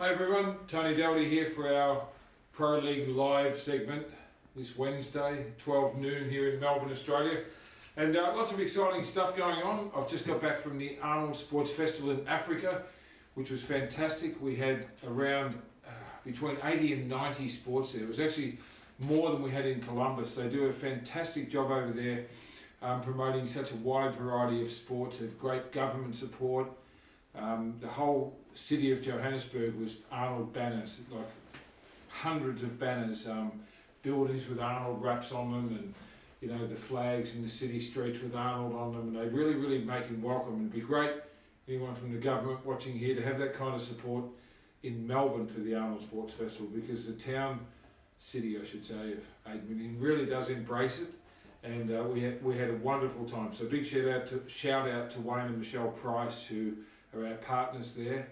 Hi everyone, Tony Daldy here for our Pro League Live segment this Wednesday, 12 noon here in Melbourne, Australia. And lots of exciting stuff going on. I've just got back from the Arnold Sports Festival in Africa, which was fantastic. We had around between 80 and 90 sports there. It was actually more than we had in Columbus. They do a fantastic job over there promoting such a wide variety of sports. They have great government support. The whole city of Johannesburg was Arnold banners, like hundreds of banners, buildings with Arnold wraps on them, and you know, the flags in the city streets with Arnold on them, and they really make him welcome. And it'd be great, anyone from the government watching here, to have that kind of support in Melbourne for the Arnold Sports Festival, because the city I should say, of 8 million really does embrace it, and we had a wonderful time. So big shout out to Wayne and Michelle Price, who are our partners there.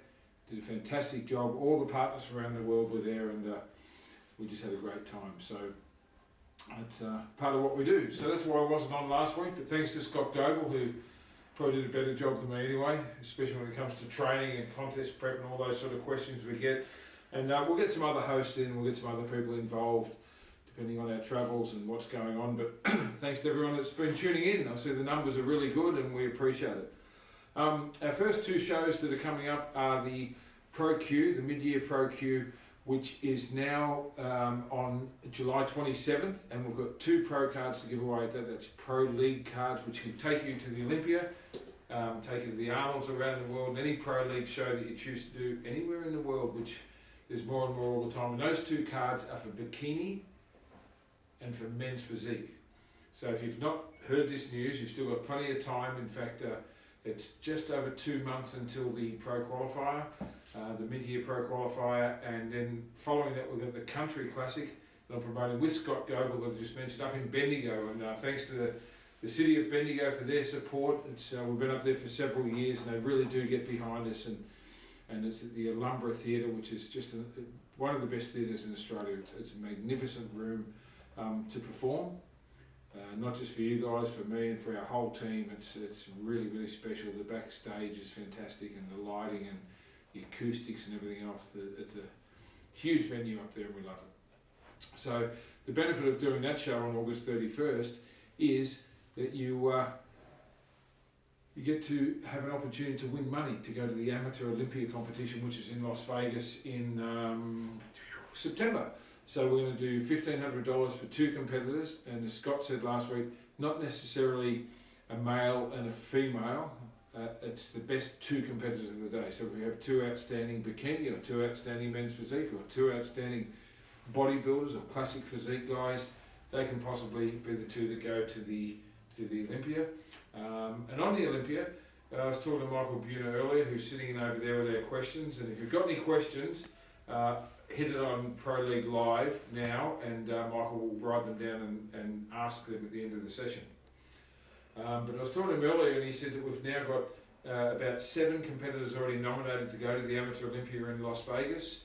Did a fantastic job. All the partners from around the world were there, and we just had a great time. So it's part of what we do. So that's why I wasn't on last week, but thanks to Scott Gogel, who probably did a better job than me anyway, especially when it comes to training and contest prep and all those sort of questions we get. And we'll get some other hosts in, we'll get some other people involved, depending on our travels and what's going on. But thanks to everyone that's been tuning in. I see the numbers are really good and we appreciate it. Our first two shows that are coming up are the Pro Q, the mid-year Pro Q, which is now on July 27th, and we've got two pro cards to give away. That's Pro League cards, which can take you to the Olympia, take you to the Arnolds around the world, and any Pro League show that you choose to do anywhere in the world, which there's more and more all the time. And those two cards are for bikini and for men's physique. So if you've not heard this news, you've still got plenty of time. In fact, it's just over 2 months until the Pro Qualifier, the mid-year Pro Qualifier, and then following that we've got the Country Classic that I'm promoting with Scott Gogel that I just mentioned up in Bendigo, and thanks to the city of Bendigo for their support. We've been up there for several years, and they really do get behind us, and it's at the Alumbra Theatre, which is just one of the best theatres in Australia. It's a magnificent room to perform. Not just for you guys, for me and for our whole team. It's really special. The backstage is fantastic, and the lighting and the acoustics and everything else. It's a huge venue up there, and we love it. So the benefit of doing that show on August 31st is that you get to have an opportunity to win money to go to the Amateur Olympia competition, which is in Las Vegas in September. So we're going to do $1,500 for two competitors, and as Scott said last week, not necessarily a male and a female, it's the best two competitors of the day. So if we have two outstanding bikini, or two outstanding men's physique, or two outstanding bodybuilders or classic physique guys, they can possibly be the two that go to the Olympia. And on the Olympia, I was talking to Michael Buhner earlier, who's sitting in over there with our questions, and if you've got any questions, hit it on Pro League Live now, and Michael will write them down and ask them at the end of the session. But I was talking to him earlier, and he said that we've now got about 7 competitors already nominated to go to the Amateur Olympia in Las Vegas.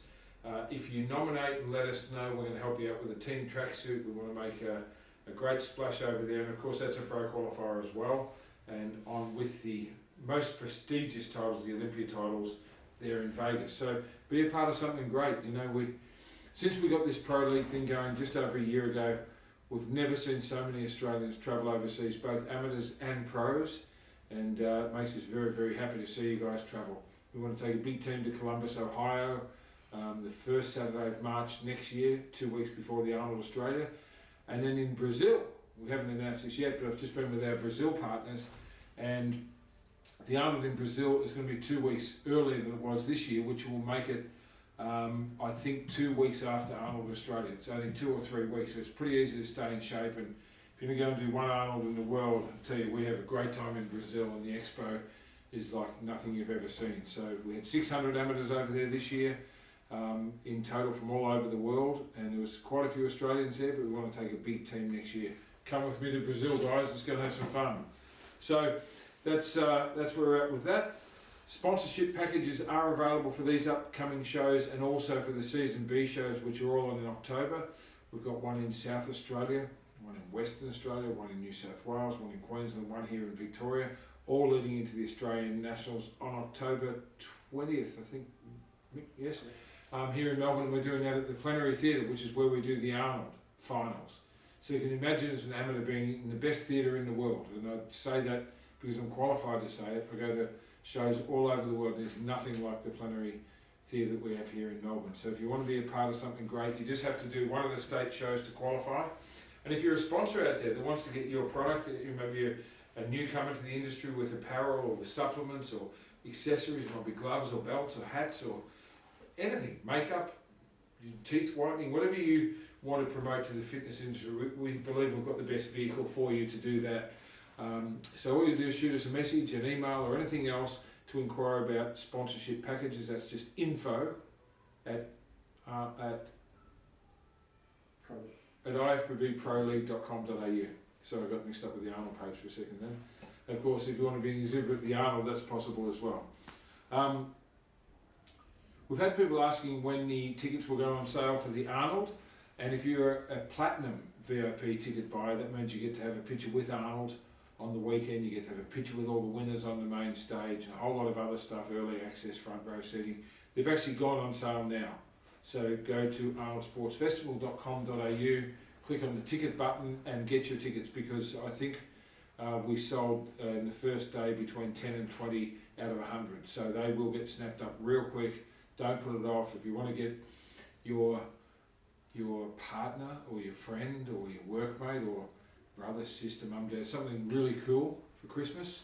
If you nominate and let us know, we're going to help you out with a team tracksuit. We want to make a great splash over there, and of course that's a Pro Qualifier as well, and on with the most prestigious titles, the Olympia titles, there in Vegas. So be a part of something great. You know, since we got this Pro League thing going just over a year ago, we've never seen so many Australians travel overseas, both amateurs and pros, and it makes us very happy to see you guys travel. We want to take a big team to Columbus, Ohio, the first Saturday of March next year, 2 weeks before the Arnold Australia, and then in Brazil. We haven't announced this yet, but I've just been with our Brazil partners, and the Arnold in Brazil is going to be 2 weeks earlier than it was this year, which will make it, I think, 2 weeks after Arnold Australia. It's only 2 or 3 weeks, so it's pretty easy to stay in shape. And if you're going to do one Arnold in the world, I tell you, we have a great time in Brazil, and the expo is like nothing you've ever seen. So we had 600 amateurs over there this year, in total from all over the world, and there was quite a few Australians there, but we want to take a big team next year. Come with me to Brazil, guys, let's go and have some fun. So that's where we're at with that. Sponsorship packages are available for these upcoming shows, and also for the Season B shows, which are all on in October. We've got one in South Australia, one in Western Australia, one in New South Wales, one in Queensland, one here in Victoria, all leading into the Australian Nationals on October 20th, I think. Yes. here in Melbourne. We're doing that at the Plenary Theatre, which is where we do the Arnold finals. So you can imagine as an amateur being in the best theatre in the world, and I say that because I'm qualified to say it. I go to shows all over the world. There's nothing like the Plenary Theatre that we have here in Melbourne. So if you want to be a part of something great, you just have to do one of the state shows to qualify. And if you're a sponsor out there that wants to get your product, you may be a newcomer to the industry with apparel or with supplements or accessories, it might be gloves or belts or hats or anything, makeup, teeth whitening, whatever you want to promote to the fitness industry, we believe we've got the best vehicle for you to do that. So all you do is shoot us a message, an email or anything else to inquire about sponsorship packages. That's just info at ifbbproleague.com.au. So I got mixed up with the Arnold page for a second then. Of course, if you want to be an exhibit at the Arnold, that's possible as well. We've had people asking when the tickets will go on sale for the Arnold, and if you're a platinum VIP ticket buyer, that means you get to have a picture with Arnold on the weekend, you get to have a picture with all the winners on the main stage and a whole lot of other stuff, early access, front row seating. They've actually gone on sale now. So go to arnoldsportsfestival.com.au, click on the ticket button and get your tickets, because I think we sold in the first day between 10 and 20 out of 100. So they will get snapped up real quick. Don't put it off. If you want to get your partner or your friend or your workmate or brother, sister, mum, dad, something really cool for Christmas,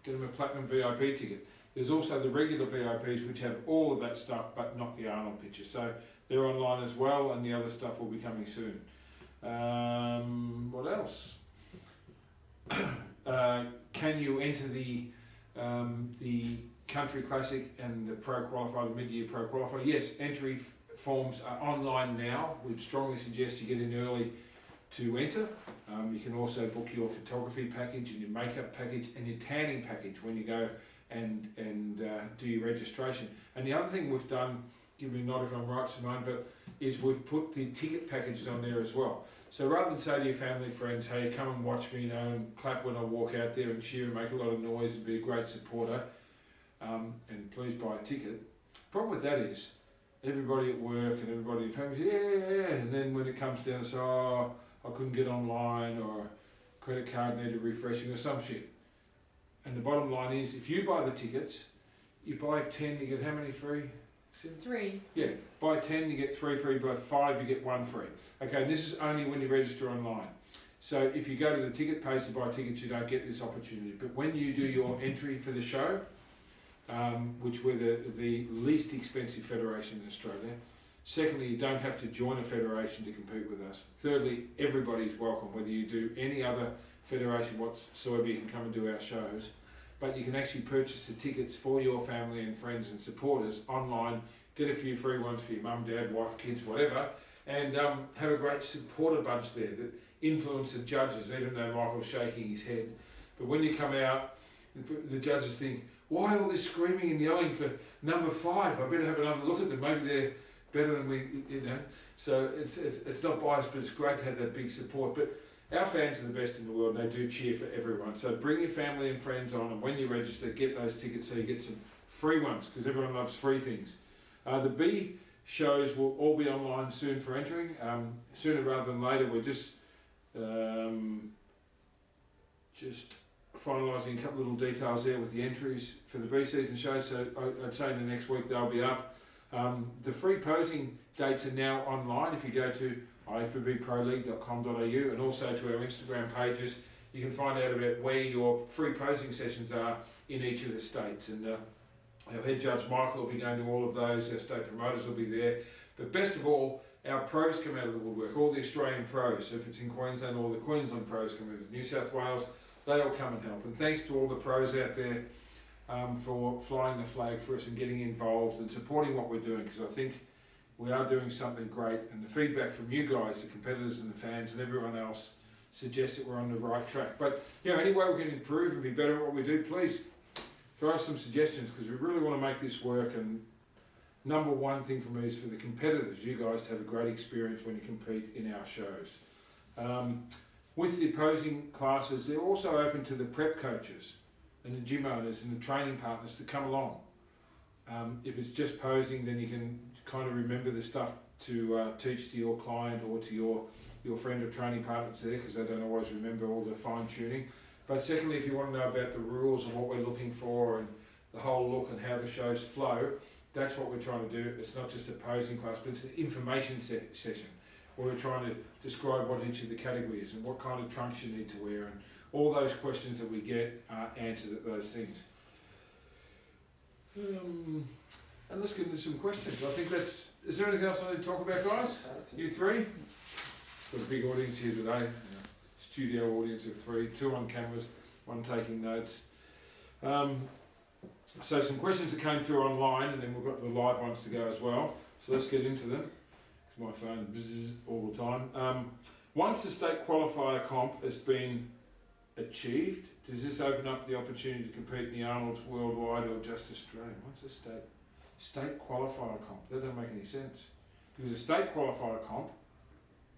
get them a platinum VIP ticket. There's also the regular VIPs which have all of that stuff but not the Arnold picture. So they're online as well, and the other stuff will be coming soon. What else? Can you enter the Country Classic and the Pro Qualifier, the mid-year Pro Qualifier? Yes, entry forms are online now. We'd strongly suggest you get in early to enter. You can also book your photography package and your makeup package and your tanning package when you go and do your registration. And the other thing we've done, give me a nod if I'm right, Simone, but is we've put the ticket packages on there as well. So rather than say to your family, friends, hey, come and watch me, and clap when I walk out there and cheer and make a lot of noise and be a great supporter, and please buy a ticket. Problem with that is everybody at work and everybody in the family, yeah, and then when it comes down, it's, oh, I couldn't get online, or credit card needed refreshing or some shit. And the bottom line is, if you buy the tickets, you buy 10, you get how many free? 3. Yeah, buy 10, you get 3 free, buy 5, you get 1 free. Okay, and this is only when you register online. So if you go to the ticket page to buy tickets, you don't get this opportunity. But when you do your entry for the show, which we're the least expensive federation in Australia. Secondly, you don't have to join a federation to compete with us. Thirdly, everybody's welcome, whether you do any other federation whatsoever, you can come and do our shows. But you can actually purchase the tickets for your family and friends and supporters online, get a few free ones for your mum, dad, wife, kids, whatever, and have a great supporter bunch there that influence the judges, even though Michael's shaking his head. But when you come out, the judges think, why all this screaming and yelling for number 5? I better have another look at them. Maybe they're better than we, you know. So it's not biased, but it's great to have that big support. But our fans are the best in the world, and they do cheer for everyone. So bring your family and friends on, and when you register, get those tickets so you get some free ones, because everyone loves free things. The B shows will all be online soon for entering. Sooner rather than later, we're just finalising a couple of little details there with the entries for the B season shows, so I'd say in the next week they'll be up. The free posing dates are now online. If you go to ifbbproleague.com.au and also to our Instagram pages, you can find out about where your free posing sessions are in each of the states. And our head judge Michael will be going to all of those, our state promoters will be there. But best of all, our pros come out of the woodwork, all the Australian pros. So if it's in Queensland, all the Queensland pros come in. New South Wales, they all come and help. And thanks to all the pros out there for flying the flag for us and getting involved and supporting what we're doing, because I think we are doing something great, and the feedback from you guys, the competitors and the fans and everyone else, suggests that we're on the right track. But you know, any way we can improve and be better at what we do, please throw us some suggestions, because we really want to make this work. And number one thing for me is for the competitors, you guys, to have a great experience when you compete in our shows. With the posing classes, they're also open to the prep coaches and the gym owners and the training partners to come along. If it's just posing, then you can kind of remember the stuff to teach to your client or to your friend or training partners there, because they don't always remember all the fine tuning. But secondly, if you want to know about the rules and what we're looking for and the whole look and how the shows flow, that's what we're trying to do. It's not just a posing class, but it's an information session where we're trying to describe what each of the categories is and what kind of trunks you need to wear, and all those questions that we get are answered at those things. And let's get into some questions. I think that's. Is there anything else I need to talk about, guys? You three? Got a big audience here today. Studio audience of 3, 2 on cameras, 1 taking notes. So some questions that came through online, and then we've got the live ones to go as well. So let's get into them. My phone bzzz all the time. Once the state qualifier comp has been achieved, does this open up the opportunity to compete in the Arnold's worldwide or just Australia? What's a state qualifier comp? That doesn't make any sense. Because a state qualifier comp,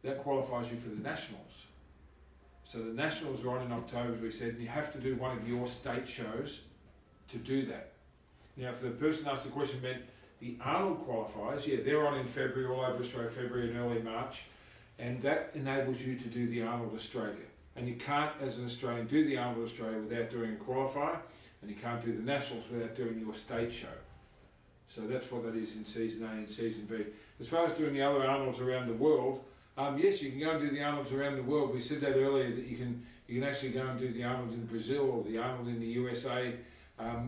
that qualifies you for the nationals. So the nationals are on in October, as we said, and you have to do one of your state shows to do that. Now, if the person asked the question meant the Arnold qualifiers, yeah, they're on in February, all over Australia, February and early March, and that enables you to do the Arnold Australia. And you can't, as an Australian, do the Arnold Australia without doing a qualifier, and you can't do the nationals without doing your state show. So that's what that is in Season A and Season B. As far as doing the other Arnolds around the world, yes, you can go and do the Arnolds around the world. We said that earlier, that you can actually go and do the Arnold in Brazil or the Arnold in the USA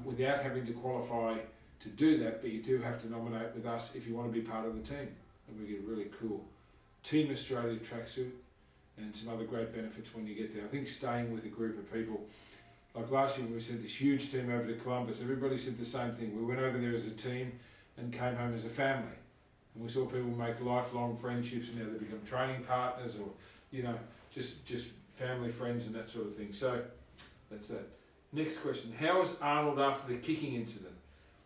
without having to qualify to do that, but you do have to nominate with us if you want to be part of the team. And we get a really cool Team Australia tracksuit and some other great benefits when you get there. I think staying with a group of people, like last year when we sent this huge team over to Columbus, everybody said the same thing. We went over there as a team and came home as a family. And we saw people make lifelong friendships, and now they become training partners, or just family friends and that sort of thing. So that's that. Next question: how was Arnold after the kicking incident?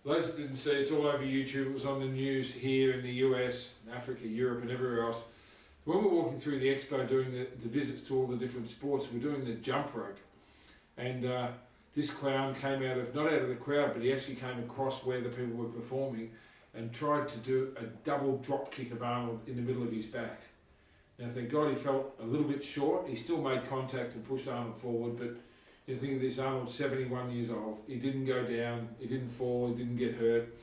Those that didn't see, it's all over YouTube. It was on the news here in the US, Africa, Europe, and everywhere else. When we're walking through the expo doing the visits to all the different sports, we're doing the jump rope, and this clown came not out of the crowd, but he actually came across where the people were performing and tried to do a double drop kick of Arnold in the middle of his back. Now, thank God he felt a little bit short. He still made contact and pushed Arnold forward, but you think of this, Arnold's 71 years old. He didn't go down, he didn't fall, he didn't get hurt.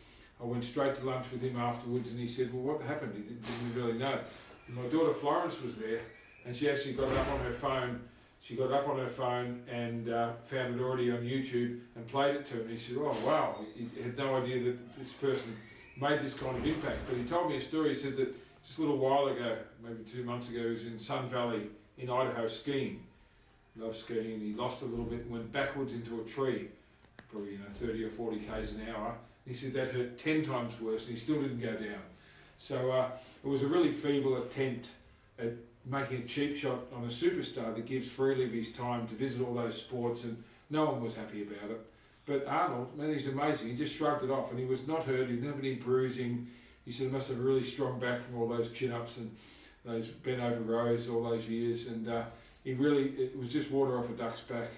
I went straight to lunch with him afterwards, and he said, well, what happened? He didn't really know. And my daughter Florence was there, and she actually got up on her phone. She got up on her phone and found it already on YouTube and played it to him. And he said, oh wow, he had no idea that this person made this kind of impact. But he told me a story. He said that just a little while ago, maybe 2 months ago, he was in Sun Valley in Idaho skiing. Loves skiing, and he lost a little bit and went backwards into a tree, probably 30 or 40 k's an hour. He said that hurt 10 times worse, and he still didn't go down. So it was a really feeble attempt at making a cheap shot on a superstar that gives Freelive his time to visit all those sports, and no one was happy about it. But Arnold, man, he's amazing. He just shrugged it off, and he was not hurt. He didn't have any bruising. He said he must have a really strong back from all those chin-ups and those bent over rows all those years, and it was just water off a duck's back,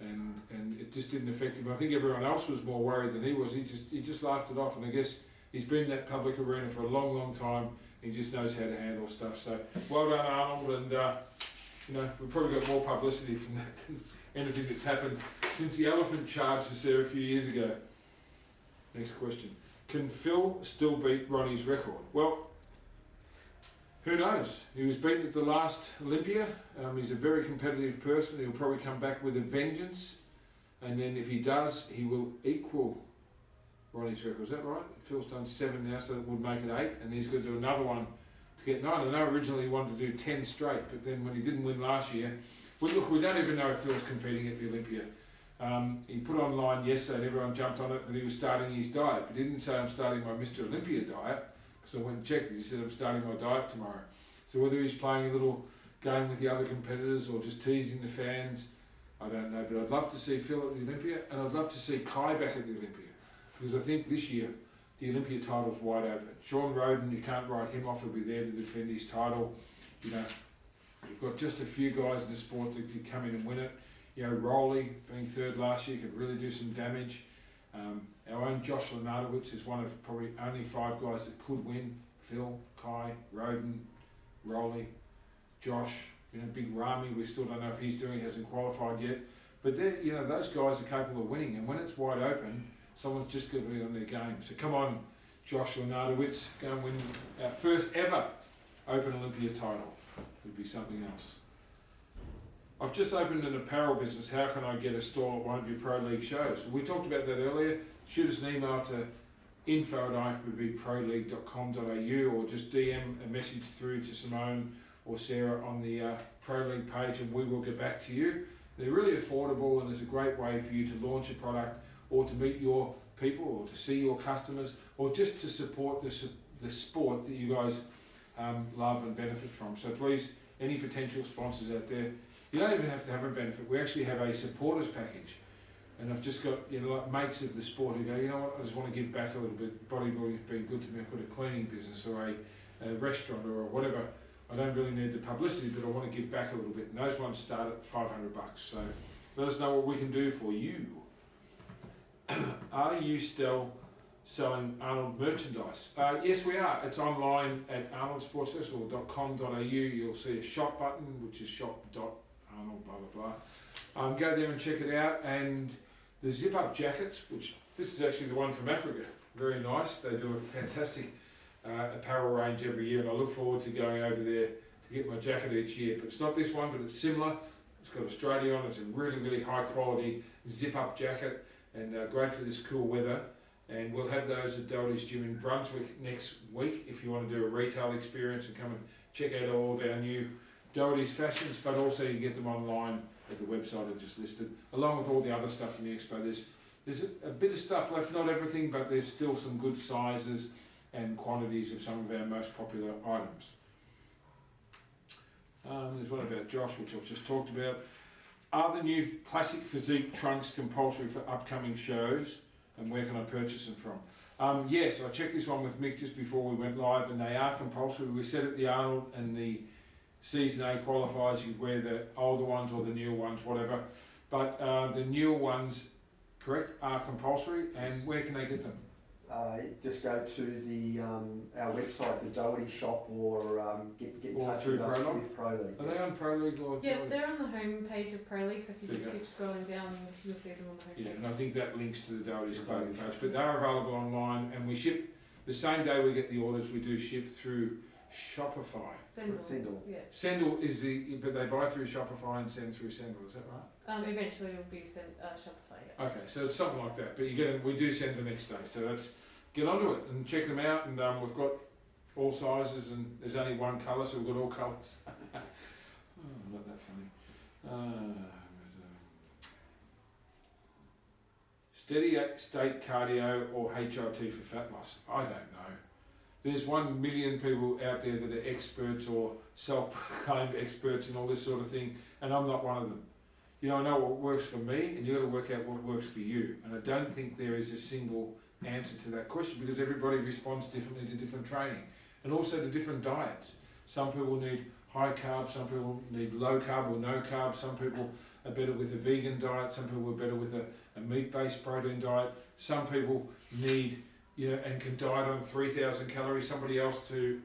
and it just didn't affect him. I think everyone else was more worried than he was. He just laughed it off, and I guess he's been in that public arena for a long, long time. He just knows how to handle stuff. So well done, Arnold, and we've probably got more publicity from that than anything that's happened since the elephant charge was there a few years ago. Next question: can Phil still beat Ronnie's record? Well, who knows? He was beaten at the last Olympia. He's a very competitive person. He'll probably come back with a vengeance. And then if he does, he will equal Ronnie's record. Is that right? Phil's done 7 now, so that would make it 8. And he's going to do another one to get 9. I know originally he wanted to do 10 straight, but then when he didn't win last year, we don't even know if Phil's competing at the Olympia. He put online yesterday, and everyone jumped on it, that he was starting his diet. But he didn't say, I'm starting my Mr. Olympia diet. So I went and checked it. He said, I'm starting my diet tomorrow. So whether he's playing a little game with the other competitors or just teasing the fans, I don't know. But I'd love to see Phil at the Olympia, and I'd love to see Kai back at the Olympia. Because I think this year, the Olympia title's wide open. Sean Roden, you can't write him off. He'll be there to defend his title. You've got just a few guys in the sport that could come in and win it. Rowley, being 3rd last year, could really do some damage. Our own Josh Lenardowitz is one of probably only 5 guys that could win. Phil, Kai, Roden, Rolly, Josh, Big Rami, we still don't know if he's doing, he hasn't qualified yet. But those guys are capable of winning, and when it's wide open, someone's just going to be on their game. So come on, Josh Lenardowitz, go and win our first ever Open Olympia title. Would be something else. I've just opened an apparel business. How can I get a store at one of your Pro League shows? We talked about that earlier. Shoot us an email to info@ifbbproleague.com.au or just DM a message through to Simone or Sarah on the Pro League page, and we will get back to you. They're really affordable, and it's a great way for you to launch a product or to meet your people or to see your customers or just to support the sport that you guys love and benefit from. So please, any potential sponsors out there, you don't even have to have a benefit. We actually have a supporters package, and I've just got like mates of the sport who go, you know what, I just want to give back a little bit. Bodybuilding's been good to me. I've got a cleaning business or a restaurant or whatever. I don't really need the publicity, but I want to give back a little bit. And those ones start at $500. So let us know what we can do for you. Are you still selling Arnold merchandise? Yes, we are. It's online at arnoldsportsfestival.com.au. You'll see a shop button, which is shop.arnold, blah, blah, blah. Go there and check it out. And the zip-up jackets, which this is actually the one from Africa. Very nice. They do a fantastic apparel range every year, and I look forward to going over there to get my jacket each year. But it's not this one, but it's similar. It's got Australia on it. It's a really, really high quality zip-up jacket, and great for this cool weather. And we'll have those at Doherty's Gym in Brunswick next week if you want to do a retail experience and come and check out all of our new Doherty's fashions, but also you can get them online at the website I just listed, along with all the other stuff from the expo. There's a bit of stuff left, not everything, but there's still some good sizes and quantities of some of our most popular items. There's one about Josh, which I've just talked about. Are the new classic physique trunks compulsory for upcoming shows, and where can I purchase them from? Yes, I checked this one with Mick just before we went live, and they are compulsory. We said at the Arnold and the Season A qualifiers, you wear the older ones or the newer ones, whatever. But the newer ones, correct, are compulsory. And yes. Where can they get them? Just go to the our website, the Doherty shop, or get in touch with us with ProLive. Are they on ProLive or? Yeah, they're on the home page of ProLive, so if you just keep scrolling down, you'll see them on the home page. Yeah, and I think that links to the Doherty's clothing page. But they're available online, and we ship the same day we get the orders. We do ship through Shopify. Sendle. Yeah. Sendle is but they buy through Shopify and send through Sendle. Is that right? Eventually it'll be Shopify. Yeah. Okay, so it's something like that. But we do send the next day. So get onto it and check them out. And we've got all sizes, and there's only one colour, so we've got all colours. Not that funny. Steady state cardio or HRT for fat loss? I don't know. There's 1 million people out there that are experts or self-proclaimed experts in all this sort of thing, and I'm not one of them. I know what works for me, and you've got to work out what works for you. And I don't think there is a single answer to that question, because everybody responds differently to different training and also to different diets. Some people need high carb, some people need low carb or no carb, some people are better with a vegan diet, some people are better with a meat-based protein diet, some people need and can diet on 3,000 calories. Somebody else to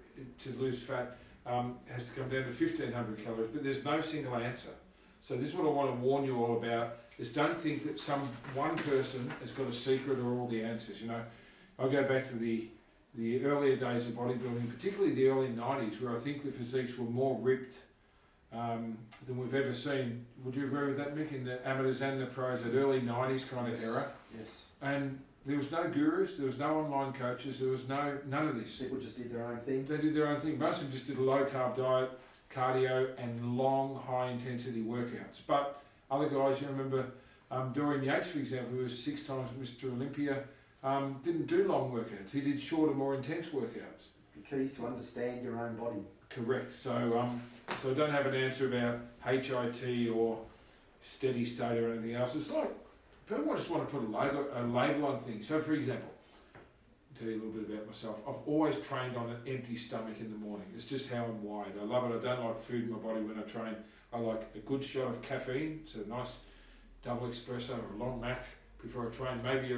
lose fat has to come down to 1,500 calories, but there's no single answer. So this is what I want to warn you all about, is don't think that one person has got a secret or all the answers. I go back to the earlier days of bodybuilding, particularly the early 90s, where I think the physiques were more ripped than we've ever seen. Would you agree with that, Mick? In the amateurs and the pros, that early 90s kind of era. Yes. And there was no gurus, there was no online coaches, there was none of this. People just did their own thing. They did their own thing. Most of them just did a low carb diet, cardio, and long high intensity workouts. But other guys, remember Dorian Yates, for example, who was 6 times Mr. Olympia, didn't do long workouts. He did shorter, more intense workouts. The key is to understand your own body. Correct. So I don't have an answer about HIT or steady state or anything else. It's like people just want to put a label on things. So, for example, I'll tell you a little bit about myself. I've always trained on an empty stomach in the morning. It's just how I'm wired. I love it. I don't like food in my body when I train. I like a good shot of caffeine. It's a nice double espresso or a long Mac before I train. Maybe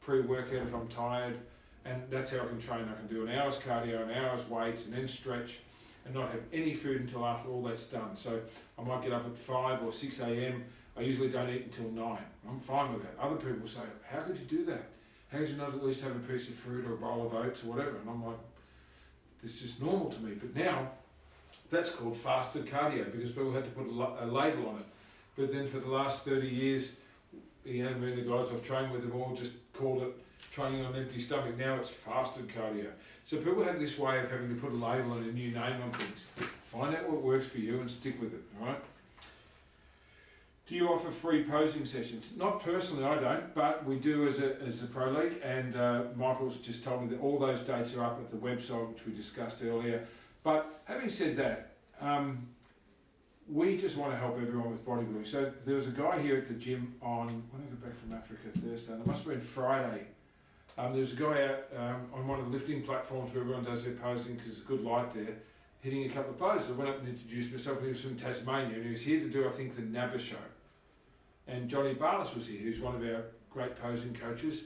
pre-workout if I'm tired, and that's how I can train. I can do an hour's cardio, an hour's weights, and then stretch, and not have any food until after all that's done. So I might get up at 5 or 6 a.m. I usually don't eat until 9. I'm fine with that. Other people say, how could you do that? How could you not at least have a piece of fruit or a bowl of oats or whatever? And I'm like, it's just normal to me. But now, that's called fasted cardio because people had to put a label on it. But then for the last 30 years, you know, me and the guys I've trained with have all just called it training on an empty stomach. Now it's fasted cardio. So people have this way of having to put a label and a new name on things. Find out what works for you and stick with it, all right? Do you offer free posing sessions? Not personally, I don't, but we do as a Pro League, and Michael's just told me that all those dates are up at the website, which we discussed earlier. But having said that, we just want to help everyone with bodybuilding. So there was a guy here at the gym on, when I got back from Africa, Thursday, and it must have been Friday. There was a guy out on one of the lifting platforms where everyone does their posing because there's good light there, hitting a couple of poses. I went up and introduced myself, and he was from Tasmania, and he was here to do, I think, the NABBA show. And Johnny Barnes was here, who's one of our great posing coaches.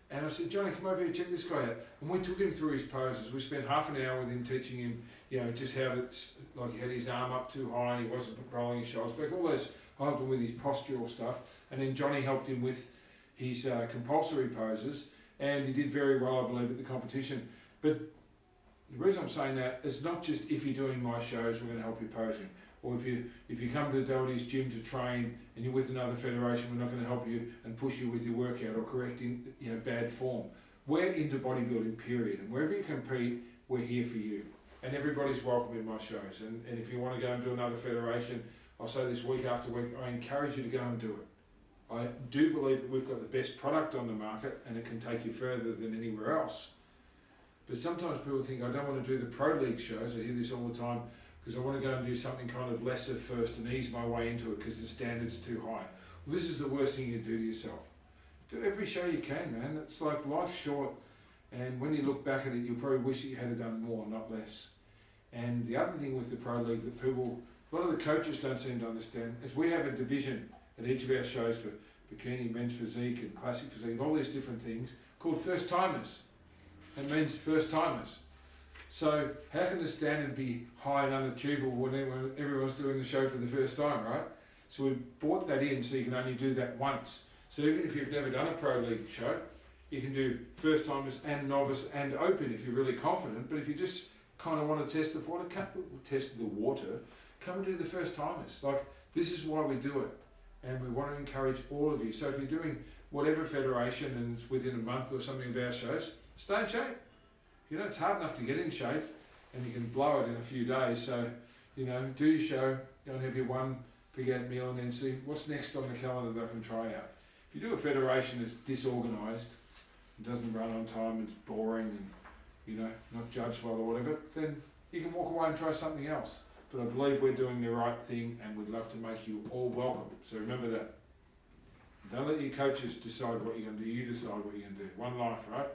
And I said, Johnny, come over here, check this guy out. And we took him through his poses. We spent half an hour with him teaching him, you know, just how to, like he had his arm up too high and he wasn't rolling his shoulders back, all those, I helped him with his postural stuff. And then Johnny helped him with his compulsory poses. And he did very well, I believe, at the competition. But the reason I'm saying that is not just if you're doing my shows, we're going to help you posing. Or if you come to Doherty's gym to train and you're with another federation, we're not going to help you and push you with your workout or correcting, you know, bad form. We're into bodybuilding, period. And wherever you compete, we're here for you. And everybody's welcome in my shows. And if you want to go and do another federation, I'll say this week after week, I encourage you to go and do it. I do believe that we've got the best product on the market and it can take you further than anywhere else. But sometimes people think, I don't want to do the Pro League shows. I hear this all the time. Because I want to go and do something kind of lesser first and ease my way into it because the standard's too high. Well, this is the worst thing you do to yourself. Do every show you can, man. It's like life's short, and when you look back at it, you'll probably wish that you had done more, not less. And the other thing with the Pro League that people, a lot of the coaches don't seem to understand, is we have a division at each of our shows for bikini, men's physique, and classic physique, and all these different things called first timers. It means first timers. So how can the standard be high and unachievable when everyone's doing the show for the first time, right? So we brought that in so you can only do that once. So even if you've never done a Pro League show, you can do first timers and novice and open if you're really confident. But if you just kind of want to test the water, come and do the first timers. Like, this is why we do it. And we want to encourage all of you. So if you're doing whatever federation and it's within a month or something of our shows, stay in shape. You know, it's hard enough to get in shape and you can blow it in a few days. So, you know, do your show, go and have your one big out meal and then see what's next on the calendar that I can try out. If you do a federation that's disorganised, it doesn't run on time, it's boring and, you know, not judged well or whatever, then you can walk away and try something else. But I believe we're doing the right thing and we'd love to make you all welcome. So remember that. Don't let your coaches decide what you're going to do, you decide what you're going to do. One life, right?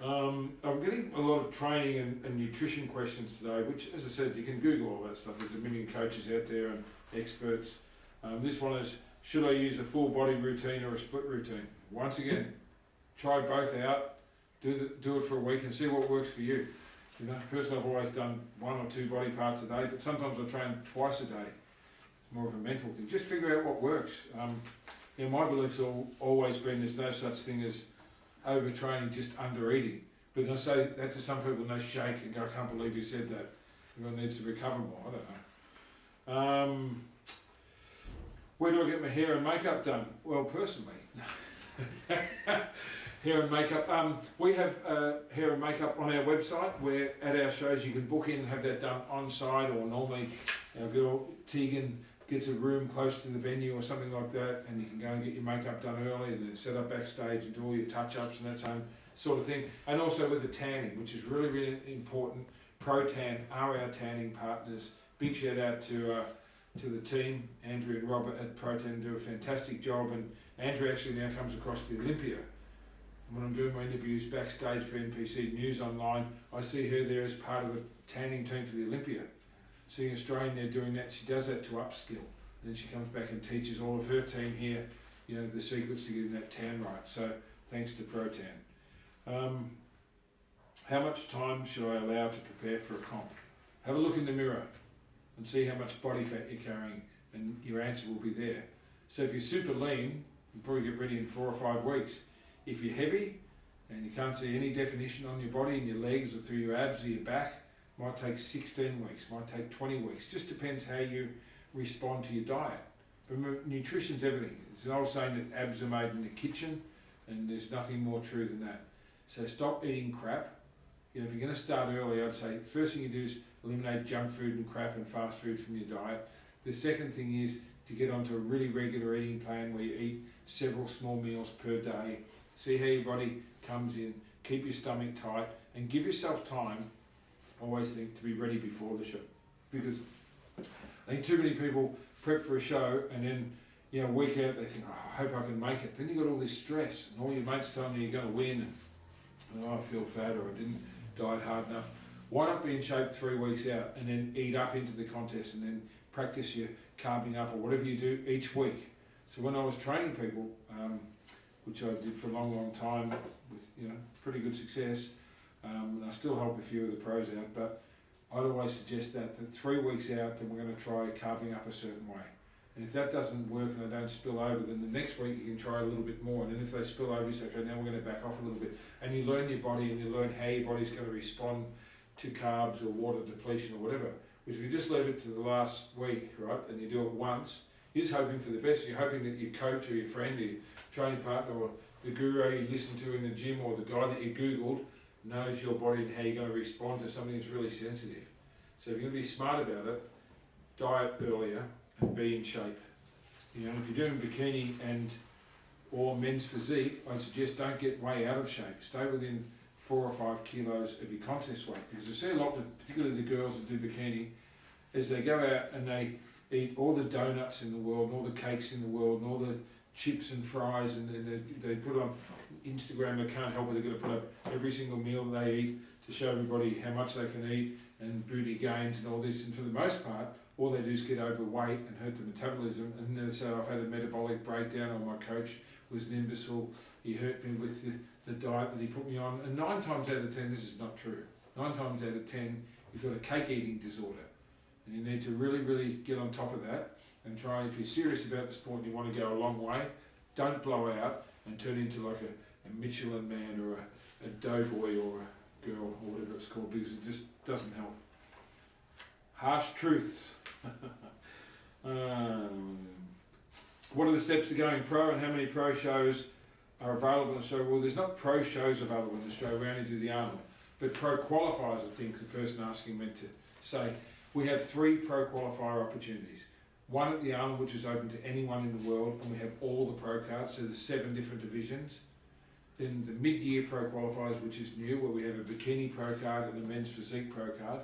I'm getting a lot of training and nutrition questions today, which, as I said, you can Google all that stuff. There's a million coaches out there and experts. This one is, should I use a full body routine or a split routine? Once again, try both out, do it for a week and see what works for you. You know, personally, I've always done 1 or 2 body parts a day, but sometimes I train twice a day. It's more of a mental thing. Just figure out what works. My belief's always been there's no such thing as overtraining, just under eating. But I say that to some people, no shake and go, I can't believe you said that. Everyone needs to recover more. I don't know. Where do I get my hair and makeup done? Well, personally, hair and makeup. We have hair and makeup on our website where at our shows you can book in and have that done on site, or normally our girl Tegan gets a room close to the venue or something like that, and you can go and get your makeup done early and then set up backstage and do all your touch-ups and that sort of thing. And also with the tanning, which is really, really important. ProTan are our tanning partners. Big shout out to the team. Andrew and Robert at ProTan do a fantastic job, and Andrew actually now comes across to the Olympia. When I'm doing my interviews backstage for NPC News Online, I see her there as part of the tanning team for the Olympia. Seeing Australian there doing that, she does that to upskill. And then she comes back and teaches all of her team here the secrets to getting that tan right. So thanks to ProTan. How much time should I allow to prepare for a comp? Have a look in the mirror and see how much body fat you're carrying, and your answer will be there. So if you're super lean, you'll probably get ready in 4 or 5 weeks. If you're heavy and you can't see any definition on your body, in your legs or through your abs or your back, might take 16 weeks, might take 20 weeks. Just depends how you respond to your diet. Remember, nutrition's everything. There's an old saying that abs are made in the kitchen, and there's nothing more true than that. So stop eating crap. If you're going to start early, I'd say first thing you do is eliminate junk food and crap and fast food from your diet. The second thing is to get onto a really regular eating plan where you eat several small meals per day. See how your body comes in, keep your stomach tight, and give yourself time, I always think, to be ready before the show. Because I think too many people prep for a show and then, a week out they think, I hope I can make it. Then you got all this stress and all your mates telling you you're going to win and I feel fat or I didn't diet hard enough. Why not be in shape 3 weeks out and then eat up into the contest and then practice your carving up or whatever you do each week? So when I was training people, which I did for a long time with pretty good success, and I still help a few of the pros out, but I'd always suggest that 3 weeks out, then we're going to try carving up a certain way. And if that doesn't work and they don't spill over, then the next week you can try a little bit more. And then if they spill over, you say, okay, now we're going to back off a little bit. And you learn your body and you learn how your body's going to respond to carbs or water depletion or whatever. Which if you just leave it to the last week, right, and you do it once, you're just hoping for the best. You're hoping that your coach or your friend or your training partner or the guru you listen to in the gym or the guy that you Googled knows your body and how you're going to respond to something that's really sensitive. So if you're going to be smart about it, diet earlier and be in shape. If you're doing bikini and or men's physique, I suggest don't get way out of shape. Stay within 4 or 5 kilos of your contest weight. Because I see a lot with, particularly the girls that do bikini, as they go out and they eat all the donuts in the world, and all the cakes in the world, and all the chips and fries, and they put on Instagram. They can't help it. They're going to put up every single meal they eat to show everybody how much they can eat and booty gains and all this. And for the most part, all they do is get overweight and hurt the metabolism. And then they say, I've had a metabolic breakdown, or my coach was an imbecile. He hurt me with the diet that he put me on. And 9 times out of 10, this is not true. 9 times out of 10, you've got a cake eating disorder. And you need to really, really get on top of that and try, if you're serious about the sport and you want to go a long way, don't blow out and turn into like a Michelin man or a doughboy or a girl or whatever it's called, because it just doesn't help. Harsh truths. What are the steps to going pro, and how many pro shows are available in Australia? Well, there's not pro shows available in Australia, we only do the Arnold. But pro qualifiers, I think the person asking meant to say. We have 3 pro qualifier opportunities. One at the Arnold, which is open to anyone in the world, and we have all the pro cards, so there's 7 different divisions. Then the mid-year pro qualifiers, which is new, where we have a bikini pro card and a men's physique pro card.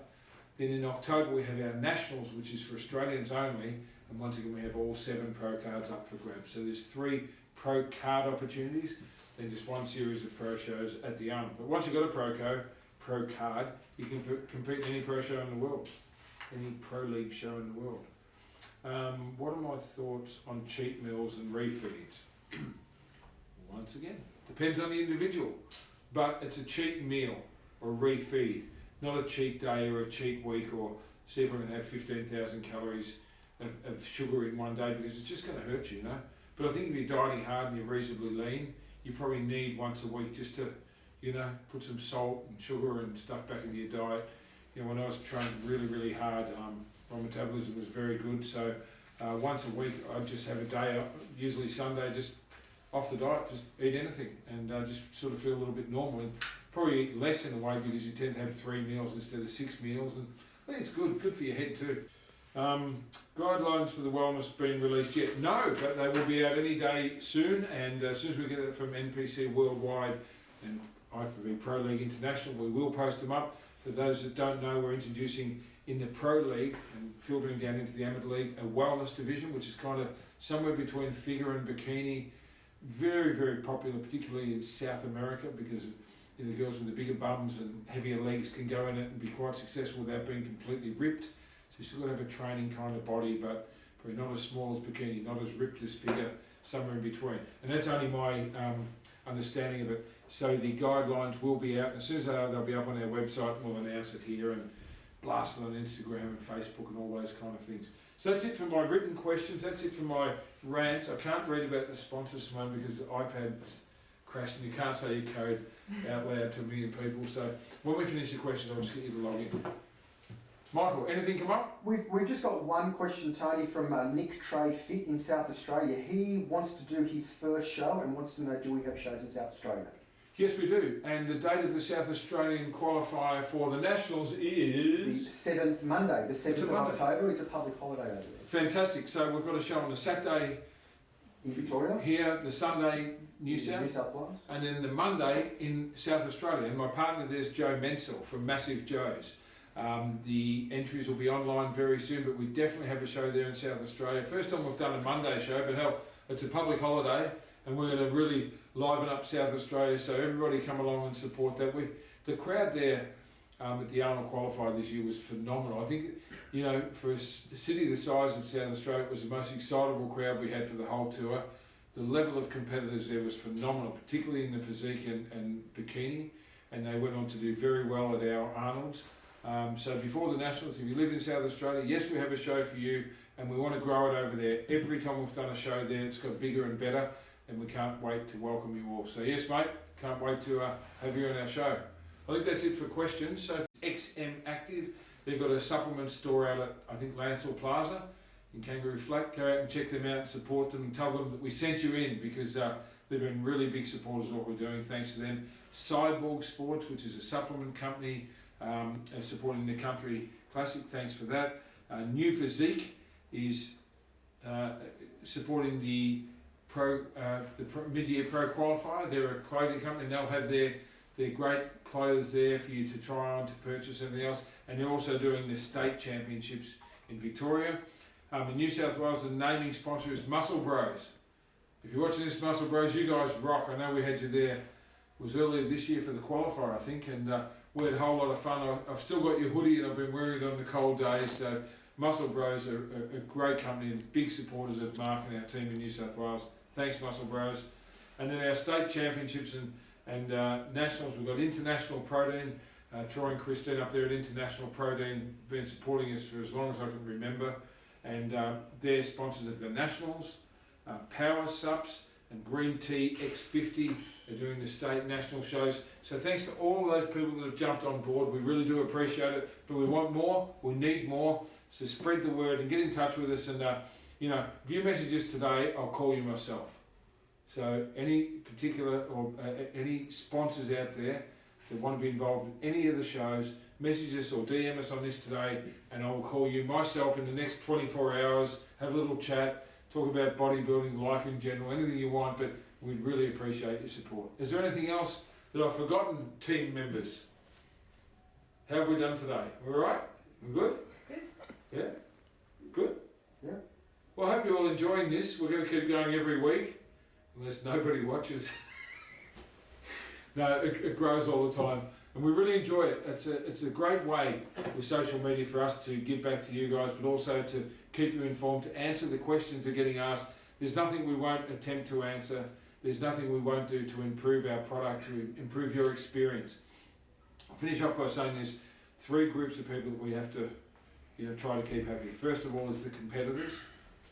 Then in October we have our nationals, which is for Australians only, and once again we have all 7 pro cards up for grabs. So there's 3 pro card opportunities, then just 1 series of pro shows at the Arnold. But once you've got a pro card, you can compete in any pro show in the world, any pro league show in the world. What are my thoughts on cheat meals and refeeds? Once again, depends on the individual, but it's a cheat meal or refeed, not a cheat day or a cheat week, or see if I can have 15,000 calories of sugar in one day, because it's just going to hurt you, But I think if you're dieting hard and you're reasonably lean, you probably need once a week just to, put some salt and sugar and stuff back into your diet. When I was training really, really hard, my metabolism was very good, so once a week I'd just have a day, usually Sunday, just off the diet, just eat anything, and just sort of feel a little bit normal, and probably eat less in a way, because you tend to have 3 meals instead of 6 meals, and I think it's good for your head too. Guidelines for the wellness being released yet? No, but they will be out any day soon, and as soon as we get it from NPC Worldwide and IFBB Pro League International, we will post them up. For those that don't know, we're introducing in the Pro League and filtering down into the Amateur League a wellness division, which is kind of somewhere between figure and bikini. Very, very popular, particularly in South America, because the girls with the bigger bums and heavier legs can go in it and be quite successful without being completely ripped. So you still got to have a training kind of body, but probably not as small as bikini, not as ripped as figure, somewhere in between. And that's only my understanding of it. So the guidelines will be out, and as soon as they are, they'll be up on our website, and we'll announce it here and blast it on Instagram and Facebook and all those kind of things. So that's it for my written questions, that's it for my rants. I can't read about the sponsors, Simone, because the iPad's crashed and you can't say your code out loud to a million people. So when we finish the questions, I'll just get you to log in. Michael, anything come up? We've just got one question, Tony, from Nick Trey Fit in South Australia. He wants to do his first show and wants to know, do we have shows in South Australia? Yes, we do. And the date of the South Australian qualifier for the Nationals is... The 7th, Monday, the 7th of October. It's a public holiday over there. Fantastic. So we've got a show on the Saturday in Victoria, here, the Sunday New South Wales, and then the Monday in South Australia. And my partner there's Joe Menzel from Massive Joe's. The entries will be online very soon, but we definitely have a show there in South Australia. First time we've done a Monday show, but hell, it's a public holiday and we're going to really liven up South Australia, so everybody come along and support that. The crowd there at the Arnold qualifier this year was phenomenal. I think, you know, for a city the size of South Australia, it was the most excitable crowd we had for the whole tour. The level of competitors there was phenomenal, particularly in the physique and bikini, and they went on to do very well at our Arnold's. So before the Nationals, if you live in South Australia, yes, we have a show for you, and we want to grow it over there. Every time we've done a show there, it's got bigger and better, and we can't wait to welcome you all. So yes, mate, can't wait to have you on our show. I think that's it for questions. So XM Active, they've got a supplement store out at, I think, Lancel Plaza in Kangaroo Flat. Go out and check them out and support them and tell them that we sent you in, because they've been really big supporters of what we're doing. Thanks to them. Cyborg Sports, which is a supplement company, supporting the Country Classic. Thanks for that. New Physique is supporting the mid-year pro qualifier. They're a clothing company, and they'll have their great clothes there for you to try on, to purchase, everything else. And they're also doing the state championships in Victoria. In New South Wales, the naming sponsor is Muscle Bros. If you're watching this, Muscle Bros, you guys rock. I know we had you there. It was earlier this year for the qualifier, I think, and we had a whole lot of fun. I've still got your hoodie and I've been wearing it on the cold days. So Muscle Bros are a great company and big supporters of Mark and our team in New South Wales. Thanks, Muscle Bros. And then our state championships and nationals, we've got International Protein. Troy and Christine up there at International Protein been supporting us for as long as I can remember. And they're sponsors of the nationals. Power Sups and Green Tea X50 are doing the state national shows. So thanks to all those people that have jumped on board. We really do appreciate it, but we want more, we need more. So spread the word and get in touch with us. And you know, if you message us today, I'll call you myself. So any particular or any sponsors out there that want to be involved in any of the shows, message us or DM us on this today, and I will call you myself in the next 24 hours, have a little chat, talk about bodybuilding, life in general, anything you want, but we'd really appreciate your support. Is there anything else that I've forgotten, team members? How have we done today? We all right? We good? Good. Yeah? Good? Yeah. Well, I hope you're all enjoying this. We're going to keep going every week, unless nobody watches. No, it grows all the time. And we really enjoy it. It's a great way with social media for us to give back to you guys, but also to keep you informed, to answer the questions that are getting asked. There's nothing we won't attempt to answer. There's nothing we won't do to improve our product, to improve your experience. I'll finish off by saying there's three groups of people that we have to, try to keep happy. First of all is the competitors,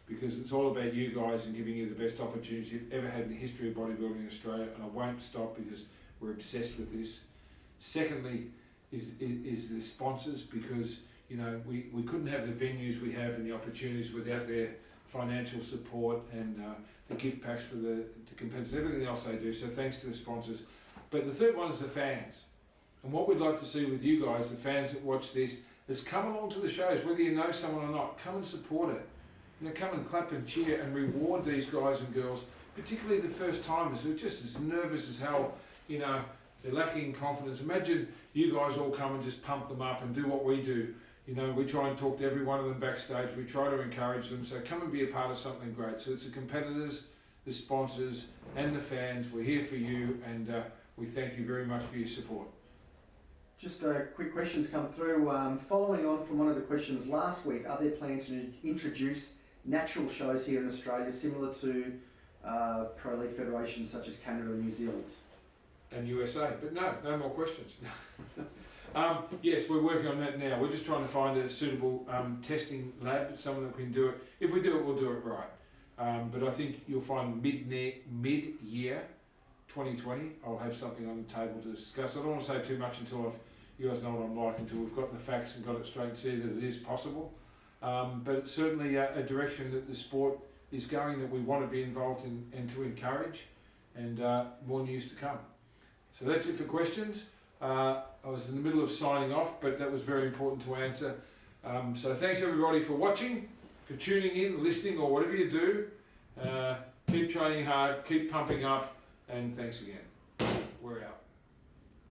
because it's all about you guys and giving you the best opportunities you've ever had in the history of bodybuilding in Australia, and I won't stop because we're obsessed with this. Secondly is the sponsors, because we couldn't have the venues we have and the opportunities without their financial support and the gift packs for the competitors, everything else they do. So thanks to the sponsors. But the third one is the fans. And what we'd like to see with you guys, the fans that watch this, is come along to the shows, whether you know someone or not. Come and support it. Come and clap and cheer and reward these guys and girls, particularly the first timers who are just as nervous as hell. They're lacking in confidence. Imagine you guys all come and just pump them up and do what we do. We try and talk to every one of them backstage. We try to encourage them. So come and be a part of something great. So it's the competitors, the sponsors, and the fans. We're here for you, and we thank you very much for your support. Just quick questions come through. Following on from one of the questions last week, are there plans to introduce natural shows here in Australia, similar to Pro League federations such as Canada and New Zealand. And USA, but no more questions. Yes, we're working on that now. We're just trying to find a suitable testing lab, someone that can do it. If we do it, we'll do it right. But I think you'll find mid-year 2020, I'll have something on the table to discuss. I don't want to say too much until you guys know what I'm like, until we've got the facts and got it straight and see that it is possible. But it's certainly a direction that the sport is going, that we want to be involved in and to encourage, and more news to come. So that's it for questions. I was in the middle of signing off, but that was very important to answer. So thanks everybody for watching, for tuning in, listening, or whatever you do. Keep training hard, keep pumping up, and thanks again. We're out.